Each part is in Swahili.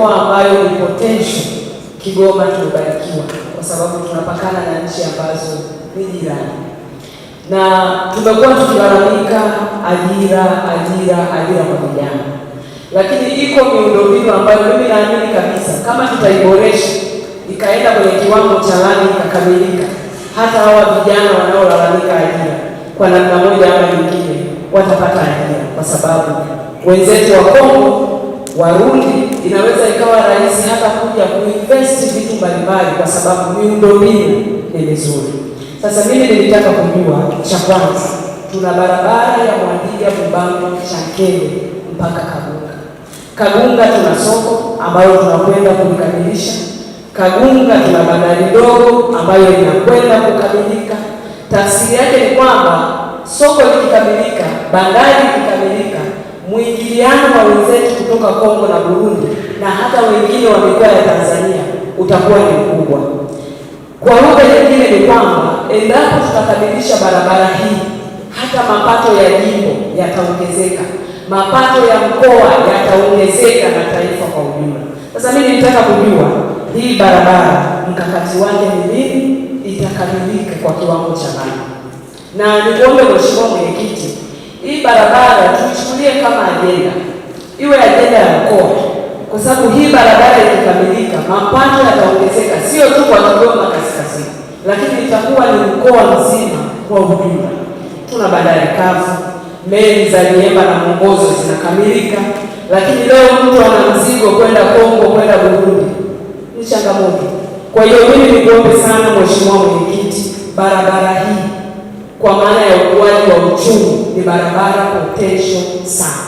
mikoa ambayo ni potential. Kigoma tumebarikiwa kwa sababu tunapakana na nchi ambazo ni jirani, na tumekuwa tukilalamika ajira kwa vijana, lakini iko miundombinu ambayo mimi naamini kabisa kama tutaiboresha ikaenda kwenye kiwango cha lami ikakamilika, hata hawa vijana wanaolalamika ajira kwa namna moja ama nyingine watapata ajira, kwa sababu wenzetu wa Kongo, Warundi, inaweza ikawa rahisi hata kuja kuinvest vitu mbalimbali kwa sababu miundombinu ni mizuri. Sasa mimi nilitaka kujua, cha kwanza, tuna barabara ya Mwandiga Bubango Chankele mpaka Kagunga. Kagunga tuna soko ambayo tunakwenda kulikamilisha. Kagunga tuna bandari ndogo ambayo inakwenda kukamilika. Tafsiri yake ni kwamba soko likikamilika, bandari ikikamilika, mwingiliano wa wenzetu kutoka Kongo na Burundi na hata wengine wa mikoa ya Tanzania utakuwa ni mkubwa. Kwa lugha nyingine ni kwamba endapo tutakamilisha barabara hii, hata mapato ya jimbo yataongezeka, mapato ya mkoa yataongezeka na taifa kwa ujumla. Sasa mimi nitaka kujua hii barabara mkakati wake ni nini, itakamilika kwa kiwango cha lami. Na nikuombe Mheshimiwa Mwenyekiti, hii barabara tuichukulie kama ajenda, iwe ajenda ya mkoa, kwa sababu hii barabara ikikamilika, mapato yataongezeka sio tu kwa Kigoma Kaskazini, lakini itakuwa ni mkoa mzima kwa ujumla. Tuna bandari kavu, meli za Liemba na Mwongozo zinakamilika, lakini leo mtu ana mzigo kwenda Kongo, kwenda Burundi, ni changamoto. Kwa hiyo mimi nikuombe sana Mheshimiwa Mwenyekiti, barabara hii kwa maana ya ukuaji wa uchumi ni barabara potential sana.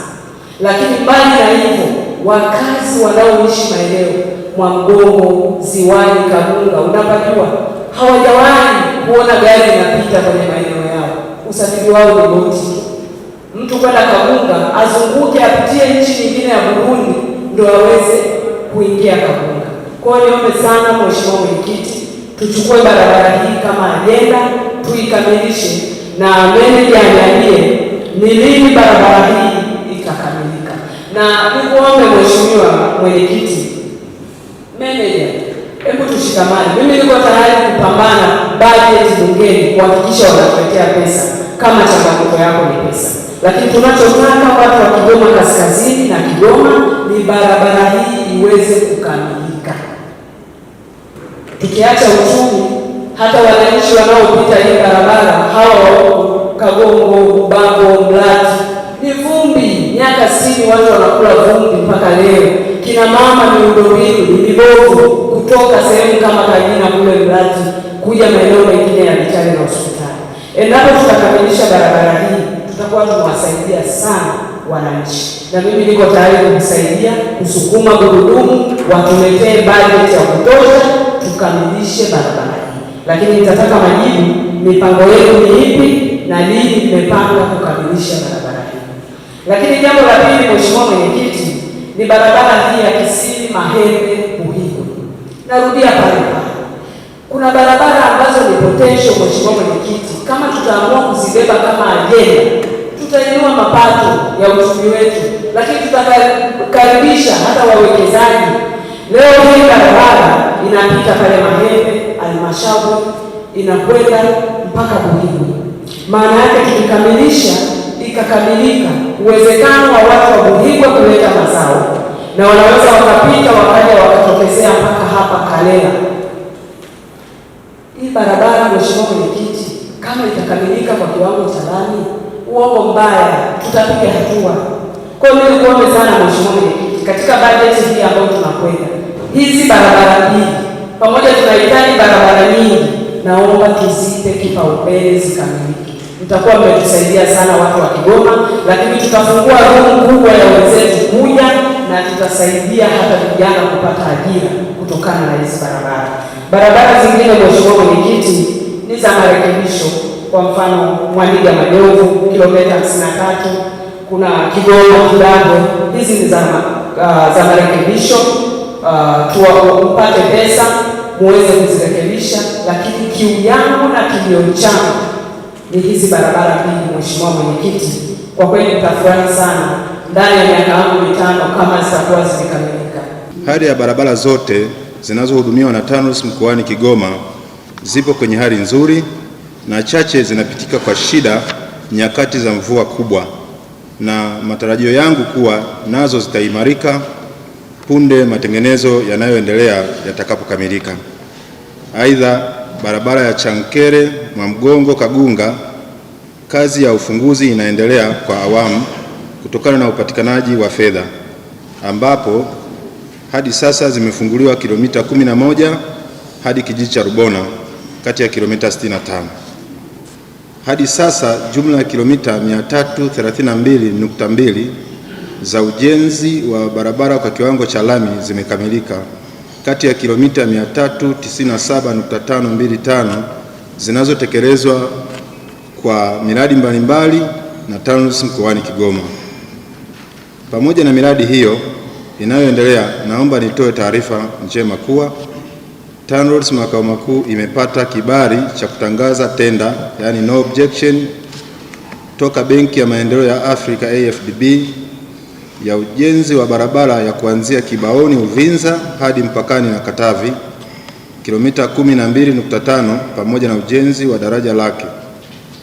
Lakini mbali na hivyo, wakazi wanaoishi maeneo Mwamgongo, Ziwani, Kagunga, unapajua hawajawahi kuona gari linapita kwenye maeneo yao. Usafiri wao ni boti. Mtu kwenda Kagunga azunguke apitie nchi nyingine ya Burundi ndio aweze kuingia Kagunga. Kwa hiyo niombe sana Mheshimiwa Mwenyekiti, tuchukue barabara hii kama ajenda, tuikamilishe, na meneja aniambie ni lini barabara hii itakamilika. Na nikuombe Mheshimiwa Mwenyekiti, meneja, hebu tushikamane. Mimi niko tayari kupambana bajeti bungeni kuhakikisha wanatuletea pesa kama changamoto yako ni pesa. Lakini tunachotaka watu wa Kigoma Kaskazini na Kigoma ni barabara hii iweze kukamilika. Tukiacha uchumi, hata wananchi wanaopita hii barabara, hawa Kagongo, Bubango, Mlati, ni vumbi. Miaka 60 watu wanakula vumbi mpaka leo. Kina mama miundombinu ni mibovu, kutoka sehemu kama Kagina kule Mlati kuja maeneo mengine ya Vitale na hospitali. Endapo tutakamilisha barabara hii, tutakuwa tunawasaidia sana wananchi, na mimi niko tayari kumsaidia kusukuma gurudumu, watuletee bajeti ya kutosha tukamilishe barabara hii. Lakini nitataka majibu, mipango yenu ni ipi na lini mmepanga kukamilisha barabara hii. Lakini jambo la pili, Mheshimiwa Mwenyekiti, ni barabara hii ya Kisii Mahembe Buhigwe. Narudia pale pale, kuna barabara ambazo ni potential Mheshimiwa Mwenyekiti, kama tutaamua kuzibeba kama ajenda, tutainua mapato ya uchumi wetu, lakini tutakaribisha hata wawekezaji. Leo hii barabara inapita pale Mahembe Halmashauri, inakwenda mpaka Buhigwe. Maana yake tukikamilisha ikakamilika, uwezekano wa watu wa Buhigwe kuleta mazao, na wanaweza wakapita wakaja wakatokezea mpaka hapa Kalela. Hii barabara Mheshimiwa Mwenyekiti, kama itakamilika kwa kiwango cha lami, uongo mbaya, tutapiga hatua. Kwa hiyo mimi kuombe sana Mheshimiwa Mwenyekiti, katika bajeti hii ambayo tunakwenda, hizi barabara mbili pamoja, tunahitaji barabara nyingi, naomba tuzipe kipaumbele zikamilike. Mtakuwa mmetusaidia sana watu wa Kigoma, lakini tutafungua room kubwa ya wenzetu kuja, na tutasaidia hata vijana kupata ajira kutokana na hizi barabara. Barabara zingine Mheshimiwa Mwenyekiti ni za marekebisho. Kwa mfano Mwandiga Majovu kilomita 53, kuna Kigoma Kidagwe, hizi ni za marekebisho. Tupate pesa muweze kuzirekebisha, lakini kiu yangu na kilio changu ni hizi barabara mbili Mheshimiwa Mwenyekiti. Kwa kweli nitafurahi sana ndani ya miaka yangu 5 kama zitakuwa zimekamilika. Hali ya barabara zote zinazohudumiwa na TANROADS mkoani Kigoma zipo kwenye hali nzuri na chache zinapitika kwa shida nyakati za mvua kubwa, na matarajio yangu kuwa nazo zitaimarika punde matengenezo yanayoendelea yatakapokamilika. Aidha, barabara ya Chankere Mwamgongo Kagunga, kazi ya ufunguzi inaendelea kwa awamu kutokana na upatikanaji wa fedha, ambapo hadi sasa zimefunguliwa kilomita 11 hadi kijiji cha Rubona kati ya kilomita 65. Hadi sasa jumla ya kilomita 332.2 za ujenzi wa barabara kwa kiwango cha lami zimekamilika kati ya kilomita 397.525 zinazotekelezwa kwa miradi mbalimbali na TANROADS mkoani Kigoma. Pamoja na miradi hiyo inayoendelea, naomba nitoe taarifa njema kuwa TANROADS makao makuu imepata kibali cha kutangaza tenda, yani no objection, toka Benki ya Maendeleo ya Afrika AFDB ya ujenzi wa barabara ya kuanzia Kibaoni Uvinza hadi mpakani na Katavi kilomita 12.5 pamoja na ujenzi wa daraja lake.